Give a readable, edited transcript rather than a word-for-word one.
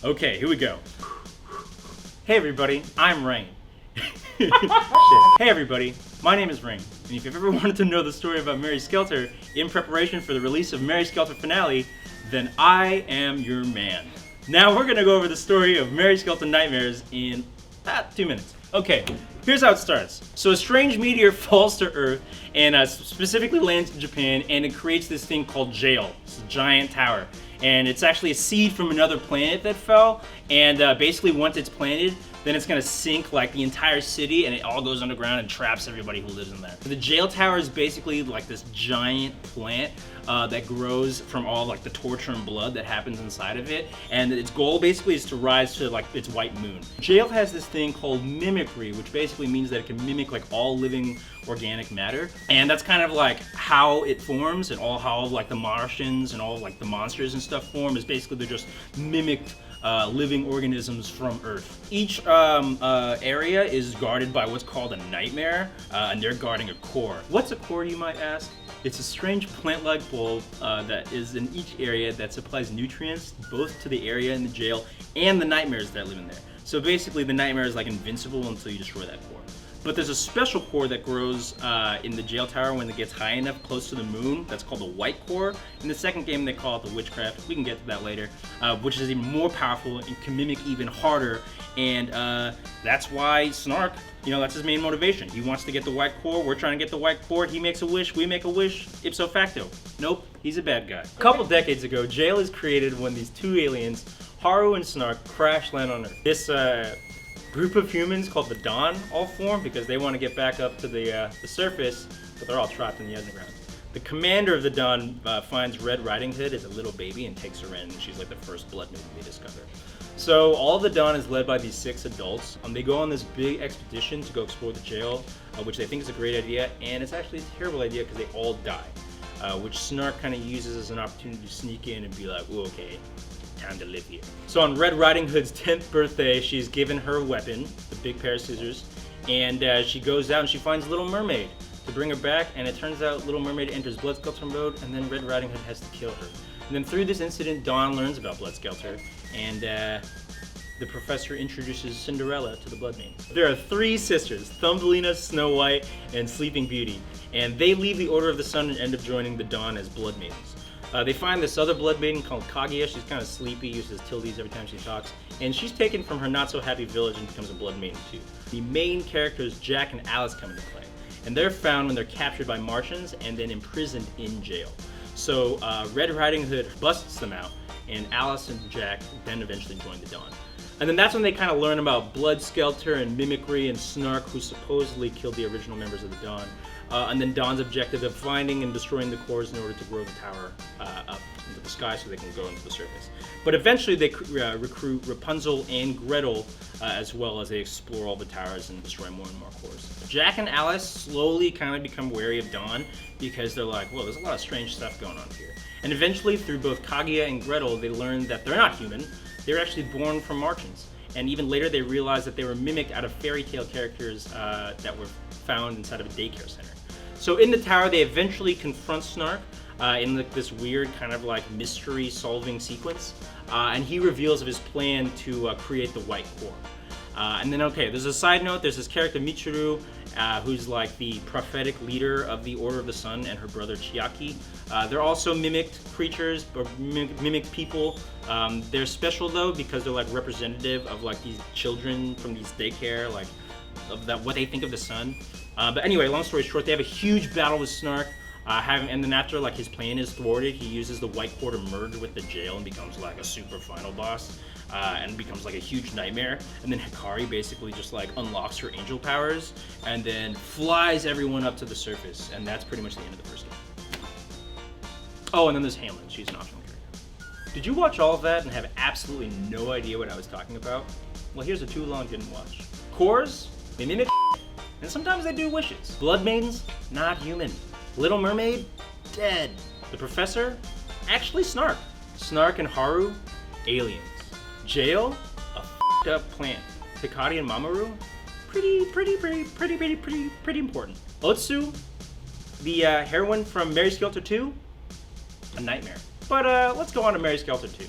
Okay, here we go. Hey everybody, I'm Rain. Hey everybody, my name is Rain, and if you've ever wanted to know the story about Mary Skelter in preparation for the release of Mary Skelter Finale, then I am your man. Now we're gonna go over the story of Mary Skelter Nightmares in about 2 minutes. Okay, here's how it starts. So a strange meteor falls to Earth and specifically lands in Japan, and it creates this thing called Jail. It's a giant tower. And it's actually a seed from another planet that fell, and basically once it's planted, then it's gonna sink like the entire city, and it all goes underground and traps everybody who lives in there. The jail tower is basically like this giant plant that grows from all like the torture and blood that happens inside of it, and its goal basically is to rise to like its white moon. Jail has this thing called mimicry, which basically means that it can mimic like all living organic matter, and that's kind of like how it forms, and all how like the Martians and all like the monsters and stuff form is basically they're just mimicked living organisms from Earth. Each area is guarded by what's called a nightmare, and they're guarding a core. What's a core, you might ask? It's a strange plant-like bulb that is in each area that supplies nutrients both to the area in the jail and the nightmares that live in there. So basically the nightmare is like invincible until you destroy that core. But there's a special core that grows in the jail tower when it gets high enough close to the moon. That's called the white core. In the second game, they call it the witchcraft. We can get to that later, which is even more powerful and can mimic even harder. And that's why SNARK, that's his main motivation. He wants to get the white core. We're trying to get the white core. He makes a wish. We make a wish. Ipso facto. Nope, he's a bad guy. A couple decades ago, jail is created when these two aliens, Haru and SNARK, crash land on Earth. This group of humans called the Dawn all form because they want to get back up to the surface, but they're all trapped in the underground. The commander of the Dawn finds Red Riding Hood as a little baby and takes her in, and she's like the first blood moon they discover. So all of the Dawn is led by these 6 adults. They go on this big expedition to go explore the jail, which they think is a great idea, and it's actually a terrible idea because they all die, which SNARK kind of uses as an opportunity to sneak in and be like, "Ooh, okay, time to live here." So on Red Riding Hood's 10th birthday, she's given her weapon, the big pair of scissors, and she goes out and she finds Little Mermaid to bring her back, and it turns out Little Mermaid enters Blood Skelter mode, and then Red Riding Hood has to kill her. And then through this incident, Dawn learns about Blood Skelter, and the professor introduces Cinderella to the Blood Maidens. There are 3 sisters, Thumbelina, Snow White, and Sleeping Beauty, and they leave the Order of the Sun and end up joining the Dawn as Blood Maidens. They find this other blood maiden called Kaguya. She's kind of sleepy, uses tildes every time she talks, and she's taken from her not-so-happy village and becomes a blood maiden too. The main characters, Jack and Alice, come into play, and they're found when they're captured by Martians and then imprisoned in jail. So Red Riding Hood busts them out, and Alice and Jack then eventually join the Dawn. And then that's when they kind of learn about Blood Skelter and mimicry and SNARK, who supposedly killed the original members of the Dawn. And then Dawn's objective of finding and destroying the cores in order to grow the tower up into the sky so they can go into the surface. But eventually they recruit Rapunzel and Gretel, as well as they explore all the towers and destroy more and more cores. Jack and Alice slowly kind of become wary of Dawn because they're like, whoa, there's a lot of strange stuff going on here. And eventually, through both Kaguya and Gretel, they learn that they're not human. They're actually born from Martians. And even later, they realize that they were mimicked out of fairy tale characters that were found inside of a daycare center. So in the tower, they eventually confront SNARK in this weird kind of like mystery-solving sequence, and he reveals of his plan to create the white core. And then, okay, there's a side note. There's this character Michiru, who's like the prophetic leader of the Order of the Sun, and her brother Chiaki. They're also mimicked creatures, or mimicked people. They're special though because they're like representative of like these children from these daycare, like of that what they think of the sun. But anyway, long story short, they have a huge battle with SNARK. And then after like his plan is thwarted, he uses the white core to merge with the jail and becomes like a super final boss, and becomes like a huge nightmare. And then Hikari basically just like unlocks her angel powers and then flies everyone up to the surface, and that's pretty much the end of the first game. Oh, and then there's Hamlin. She's an optional character. Did you watch all of that and have absolutely no idea what I was talking about? Well, here's a too long didn't watch. Cores, they mimic, and sometimes they do wishes. Blood Maidens, not human. Little Mermaid, dead. The Professor, actually SNARK. SNARK and Haru, aliens. Jail, a f***ed up plant. Hikari and Mamoru, pretty important. OTSUU, the heroine from Mary Skelter 2, a nightmare. But let's go on to Mary Skelter 2.